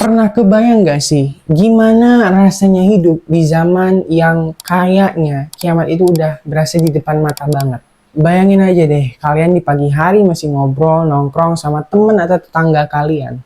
Pernah kebayang gak sih gimana rasanya hidup di zaman yang kayaknya kiamat itu udah berasa di depan mata banget? Bayangin aja deh, kalian di pagi hari masih ngobrol, nongkrong sama temen atau tetangga kalian.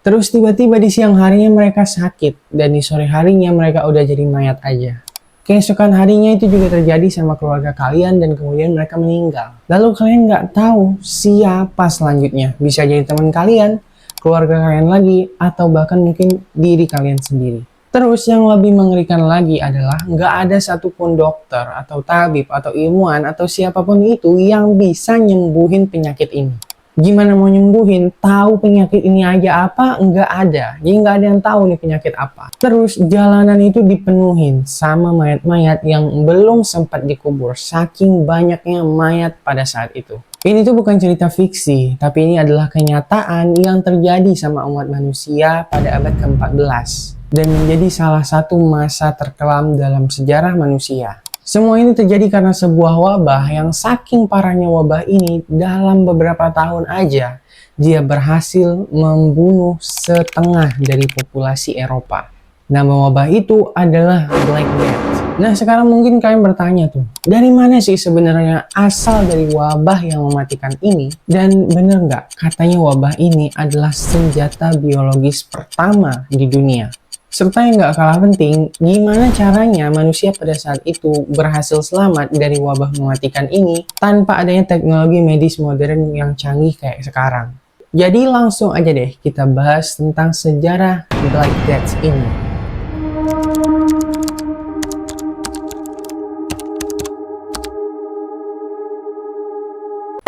Terus tiba-tiba di siang harinya mereka sakit, dan di sore harinya mereka udah jadi mayat aja. Keesokan harinya itu juga terjadi sama keluarga kalian dan kemudian mereka meninggal. Lalu kalian nggak tahu siapa selanjutnya. Bisa jadi teman kalian, keluarga kalian lagi, atau bahkan mungkin diri kalian sendiri. Terus yang lebih mengerikan lagi adalah nggak ada satupun dokter atau tabib atau ilmuwan atau siapapun itu yang bisa nyembuhin penyakit ini. Gimana mau nyembuhin? Tahu penyakit ini aja apa? Nggak ada. Jadi nggak ada yang tahu nih penyakit apa. Terus jalanan itu dipenuhin sama mayat-mayat yang belum sempat dikubur. Saking banyaknya mayat pada saat itu. Ini tuh bukan cerita fiksi, tapi ini adalah kenyataan yang terjadi sama umat manusia pada abad ke-14. Dan menjadi salah satu masa terkelam dalam sejarah manusia. Semua ini terjadi karena sebuah wabah yang saking parahnya wabah ini dalam beberapa tahun aja dia berhasil membunuh setengah dari populasi Eropa. Nama wabah itu adalah Black Death. Nah sekarang mungkin kalian bertanya tuh, dari mana sih sebenarnya asal dari wabah yang mematikan ini? Dan bener nggak katanya wabah ini adalah senjata biologis pertama di dunia? Serta yang gak kalah penting, gimana caranya manusia pada saat itu berhasil selamat dari wabah mematikan ini tanpa adanya teknologi medis modern yang canggih kayak sekarang. Jadi langsung aja deh kita bahas tentang sejarah Black Death ini.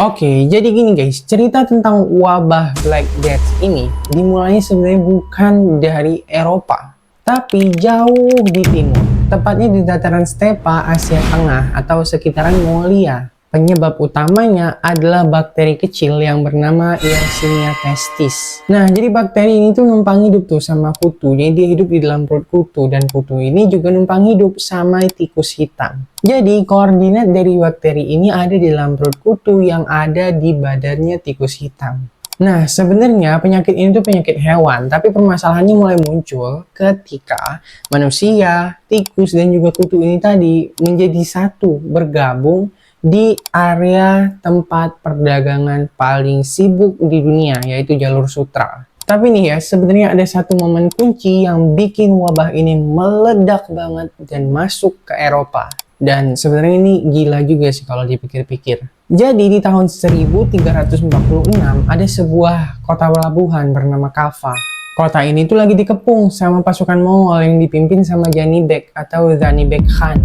Oke, jadi gini guys, cerita tentang wabah Black Death ini dimulainya sebenarnya bukan dari Eropa, tapi jauh di timur, tepatnya di dataran stepa Asia Tengah atau sekitaran Mongolia. Penyebab utamanya adalah bakteri kecil yang bernama Yersinia pestis. Nah, jadi bakteri ini tuh numpang hidup tuh sama kutu. Jadi dia hidup di dalam perut kutu, dan kutu ini juga numpang hidup sama tikus hitam. Jadi koordinat dari bakteri ini ada di dalam perut kutu yang ada di badannya tikus hitam. Nah, sebenarnya penyakit ini tuh penyakit hewan, tapi permasalahannya mulai muncul ketika manusia, tikus, dan juga kutu ini tadi menjadi satu, bergabung di area tempat perdagangan paling sibuk di dunia, yaitu jalur sutra. Tapi nih ya, sebenarnya ada satu momen kunci yang bikin wabah ini meledak banget dan masuk ke Eropa. Dan sebenarnya ini gila juga sih kalau dipikir-pikir. Jadi di tahun 1346 ada sebuah kota pelabuhan bernama Kaffa. Kota ini tuh lagi dikepung sama pasukan Mongol yang dipimpin sama Janibek atau Zanibek Khan.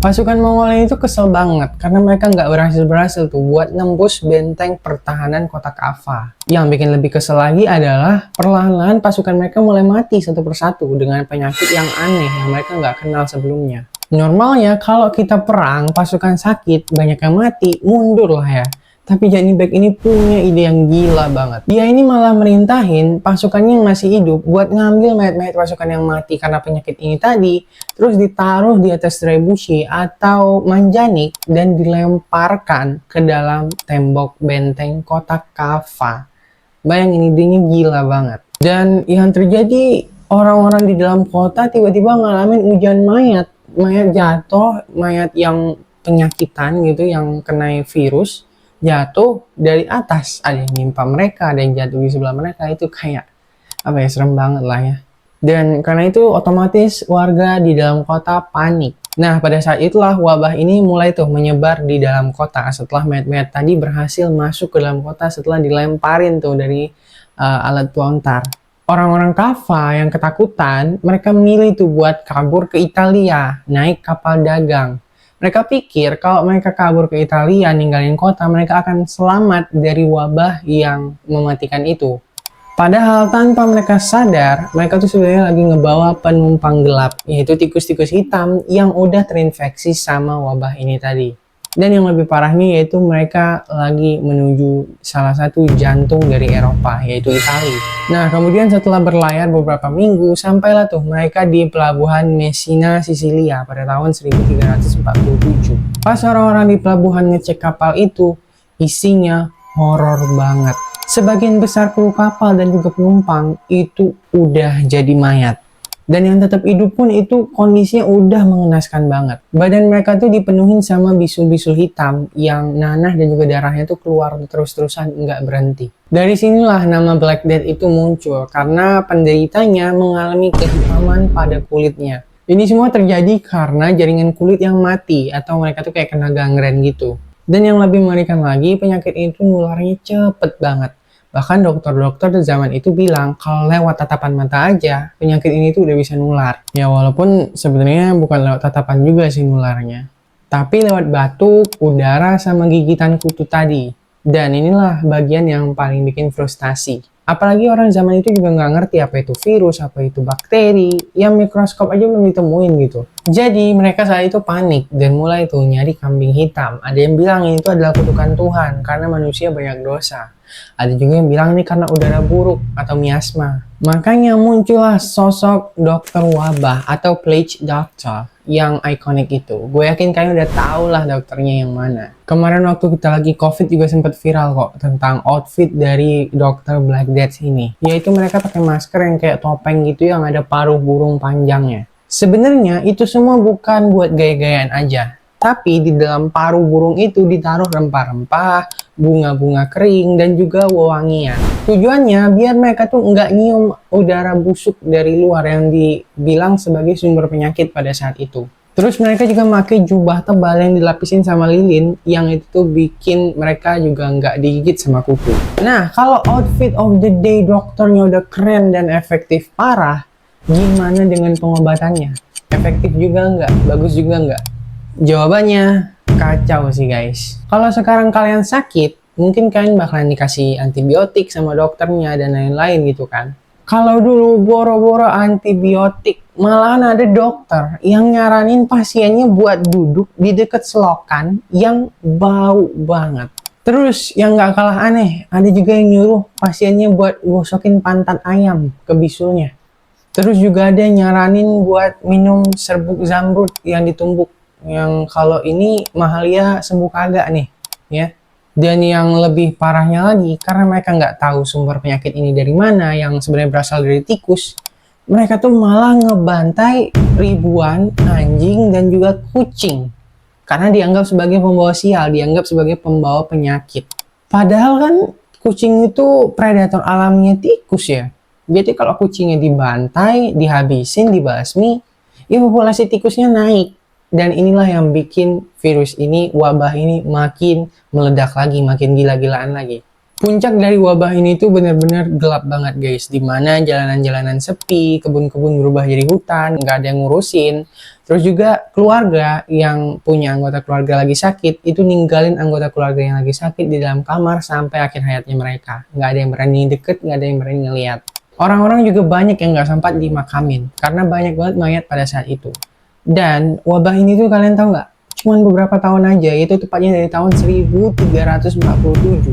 Pasukan Mongol itu kesel banget karena mereka nggak berhasil tuh buat nembus benteng pertahanan kota Kaffa. Yang bikin lebih kesel lagi adalah perlahan-lahan pasukan mereka mulai mati satu persatu dengan penyakit yang aneh yang mereka nggak kenal sebelumnya. Normalnya kalau kita perang, pasukan sakit, banyak yang mati, mundur lah ya. Tapi Janibek ini punya ide yang gila banget. Dia ini malah merintahin pasukannya yang masih hidup buat ngambil mayat-mayat pasukan yang mati karena penyakit ini tadi, terus ditaruh di atas trebuchet atau manjanik dan dilemparkan ke dalam tembok benteng kota Kaffa. Bayangin, idenya gila banget. Dan yang terjadi, orang-orang di dalam kota tiba-tiba ngalamin hujan mayat. Mayat jatuh, mayat yang penyakitan gitu, yang kena virus, jatuh dari atas. Ada yang nimpa mereka, ada yang jatuh di sebelah mereka. Itu kayak apa ya, serem banget lah ya. Dan karena itu otomatis warga di dalam kota panik. Nah pada saat itulah wabah ini mulai tuh menyebar di dalam kota setelah mayat-mayat tadi berhasil masuk ke dalam kota setelah dilemparin tuh dari alat tuantar. Orang-orang Kaffa yang ketakutan, mereka memilih tuh buat kabur ke Italia, naik kapal dagang. Mereka pikir kalau mereka kabur ke Italia, ninggalin kota, mereka akan selamat dari wabah yang mematikan itu. Padahal tanpa mereka sadar, mereka tuh sebenarnya lagi ngebawa penumpang gelap, yaitu tikus-tikus hitam yang udah terinfeksi sama wabah ini tadi. Dan yang lebih parahnya yaitu mereka lagi menuju salah satu jantung dari Eropa, yaitu Italia. Nah, kemudian setelah berlayar beberapa minggu, sampailah tuh mereka di pelabuhan Messina, Sisilia pada tahun 1347. Pas orang-orang di pelabuhan ngecek kapal itu, isinya horor banget. Sebagian besar kru kapal dan juga penumpang itu udah jadi mayat. Dan yang tetap hidup pun itu kondisinya udah mengenaskan banget. Badan mereka tuh dipenuhin sama bisul-bisul hitam yang nanah dan juga darahnya tuh keluar terus-terusan nggak berhenti. Dari sinilah nama Black Death itu muncul karena penderitanya mengalami kehitaman pada kulitnya. Ini semua terjadi karena jaringan kulit yang mati atau mereka tuh kayak kena gangren gitu. Dan yang lebih mengerikan lagi, penyakit itu nularnya cepet banget. Bahkan dokter-dokter di zaman itu bilang kalau lewat tatapan mata aja penyakit ini tuh udah bisa nular. Ya walaupun sebenarnya bukan lewat tatapan juga sih nularnya. Tapi lewat batuk, udara, sama gigitan kutu tadi. Dan inilah bagian yang paling bikin frustasi. Apalagi orang zaman itu juga nggak ngerti apa itu virus, apa itu bakteri, yang mikroskop aja belum ditemuin gitu. Jadi mereka saat itu panik dan mulai tuh nyari kambing hitam. Ada yang bilang ini tuh adalah kutukan Tuhan karena manusia banyak dosa. Ada juga yang bilang ini karena udara buruk atau miasma. Makanya muncullah sosok dokter wabah atau plague doctor yang ikonik itu. Gue yakin kalian udah tau lah dokternya yang mana. Kemarin waktu kita lagi COVID juga sempat viral kok tentang outfit dari dokter Black Death ini. Yaitu mereka pakai masker yang kayak topeng gitu yang ada paruh burung panjangnya. Sebenarnya itu semua bukan buat gaya-gayaan aja. Tapi di dalam paruh burung itu ditaruh rempah-rempah, bunga-bunga kering, dan juga wewangian. Tujuannya biar mereka tuh nggak nyium udara busuk dari luar yang dibilang sebagai sumber penyakit pada saat itu. Terus mereka juga pakai jubah tebal yang dilapisin sama lilin yang itu tuh bikin mereka juga nggak digigit sama kutu. Nah, kalau outfit of the day dokternya udah keren dan efektif parah, gimana dengan pengobatannya? Efektif juga nggak? Bagus juga nggak? Jawabannya kacau sih guys. Kalau sekarang kalian sakit, mungkin kalian bakalan dikasih antibiotik sama dokternya dan lain-lain gitu kan. Kalau dulu boro-boro antibiotik, malahan ada dokter yang nyaranin pasiennya buat duduk di dekat selokan yang bau banget. Terus yang gak kalah aneh, ada juga yang nyuruh pasiennya buat gosokin pantat ayam ke bisulnya. Terus juga ada yang nyaranin buat minum serbuk zamrud yang ditumbuk. Yang kalau ini Mahalia sembuh kagak nih ya. Dan yang lebih parahnya lagi, karena mereka nggak tahu sumber penyakit ini dari mana yang sebenarnya berasal dari tikus, mereka tuh malah ngebantai ribuan anjing dan juga kucing karena dianggap sebagai pembawa sial, dianggap sebagai pembawa penyakit. Padahal kan kucing itu predator alaminya tikus ya. Jadi kalau kucingnya dibantai, dihabisin, dibasmi, ya populasi tikusnya naik. Dan inilah yang bikin virus ini, wabah ini makin meledak lagi, makin gila-gilaan lagi. Puncak dari wabah ini tuh bener-bener gelap banget guys. Dimana jalanan-jalanan sepi, kebun-kebun berubah jadi hutan, nggak ada yang ngurusin. Terus juga keluarga yang punya anggota keluarga lagi sakit, itu ninggalin anggota keluarga yang lagi sakit di dalam kamar sampai akhir hayatnya mereka. Nggak ada yang berani deket, nggak ada yang berani ngeliat. Orang-orang juga banyak yang nggak sempat dimakamin, karena banyak banget mayat pada saat itu. Dan wabah ini tuh kalian tahu nggak? Cuman beberapa tahun aja, itu tepatnya dari tahun 1347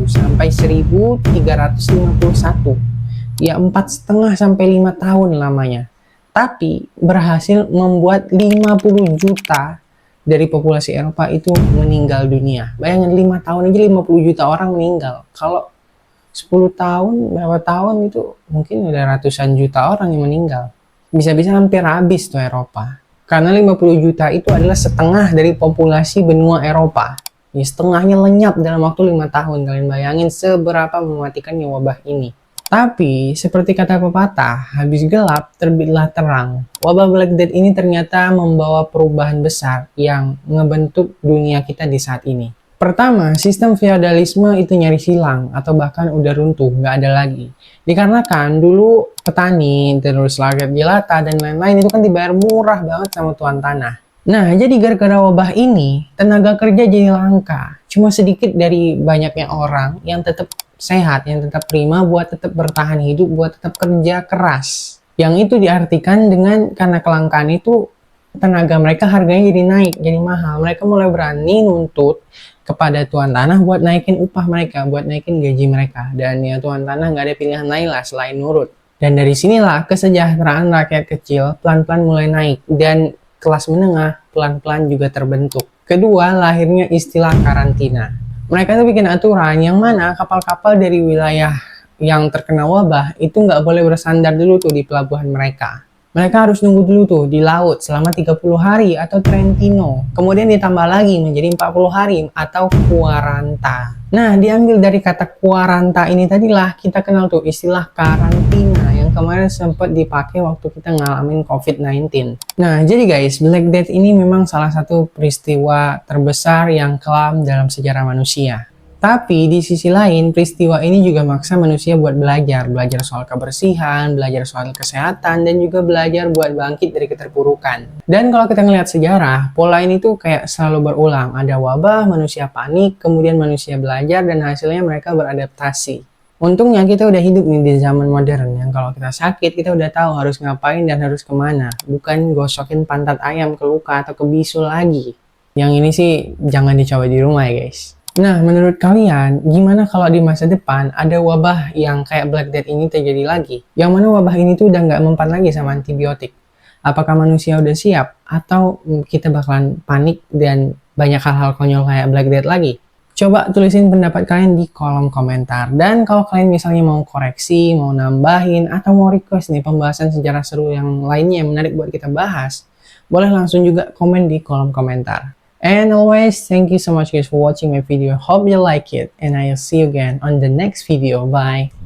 sampai 1351. Ya 4,5 sampai 5 tahun lamanya. Tapi berhasil membuat 50 juta dari populasi Eropa itu meninggal dunia. Bayangin 5 tahun aja 50 juta orang meninggal. Kalau 10 tahun, berapa tahun itu mungkin udah ratusan juta orang yang meninggal. Bisa-bisa hampir habis tuh Eropa. Karena 50 juta itu adalah setengah dari populasi benua Eropa. Ya, setengahnya lenyap dalam waktu 5 tahun. Kalian bayangin seberapa mematikannya wabah ini. Tapi, seperti kata pepatah, habis gelap terbitlah terang. Wabah Black Death ini ternyata membawa perubahan besar yang ngebentuk dunia kita di saat ini. Pertama, sistem feodalisme itu nyaris hilang atau bahkan udah runtuh, nggak ada lagi. Dikarenakan dulu petani, terus rakyat jelata, dan lain-lain itu kan dibayar murah banget sama tuan tanah. Nah, jadi gara-gara wabah ini, tenaga kerja jadi langka. Cuma sedikit dari banyaknya orang yang tetap sehat, yang tetap prima buat tetap bertahan hidup, buat tetap kerja keras. Yang itu diartikan dengan karena kelangkaan itu, tenaga mereka harganya jadi naik, jadi mahal. Mereka mulai berani nuntut kepada tuan tanah buat naikin upah mereka, buat naikin gaji mereka. Dan ya tuan tanah nggak ada pilihan lain lah selain nurut. Dan dari sinilah kesejahteraan rakyat kecil pelan-pelan mulai naik dan kelas menengah pelan-pelan juga terbentuk. Kedua, lahirnya istilah karantina. Mereka tuh bikin aturan yang mana kapal-kapal dari wilayah yang terkena wabah itu nggak boleh bersandar dulu tuh di pelabuhan mereka. Mereka harus nunggu dulu tuh di laut selama 30 hari atau Trentino. Kemudian ditambah lagi menjadi 40 hari atau quaranta. Nah, diambil dari kata quaranta ini tadilah kita kenal tuh istilah karantina yang kemarin sempat dipakai waktu kita ngalamin COVID-19. Nah, jadi guys, Black Death ini memang salah satu peristiwa terbesar yang kelam dalam sejarah manusia. Tapi di sisi lain, peristiwa ini juga maksa manusia buat belajar. Belajar soal kebersihan, belajar soal kesehatan, dan juga belajar buat bangkit dari keterpurukan. Dan kalau kita ngelihat sejarah, pola ini tuh kayak selalu berulang. Ada wabah, manusia panik, kemudian manusia belajar, dan hasilnya mereka beradaptasi. Untungnya kita udah hidup nih di zaman modern yang kalau kita sakit, kita udah tahu harus ngapain dan harus kemana. Bukan gosokin pantat ayam ke luka atau ke bisul lagi. Yang ini sih jangan dicoba di rumah ya guys. Nah, menurut kalian, gimana kalau di masa depan ada wabah yang kayak Black Death ini terjadi lagi? Yang mana wabah ini tuh udah nggak mempan lagi sama antibiotik? Apakah manusia udah siap? Atau kita bakalan panik dan banyak hal-hal konyol kayak Black Death lagi? Coba tulisin pendapat kalian di kolom komentar. Dan kalau kalian misalnya mau koreksi, mau nambahin, atau mau request nih pembahasan sejarah seru yang lainnya yang menarik buat kita bahas, boleh langsung juga komen di kolom komentar. And always, thank you so much guys for watching my video. Hope you like it, and I'll see you again on the next video. Bye.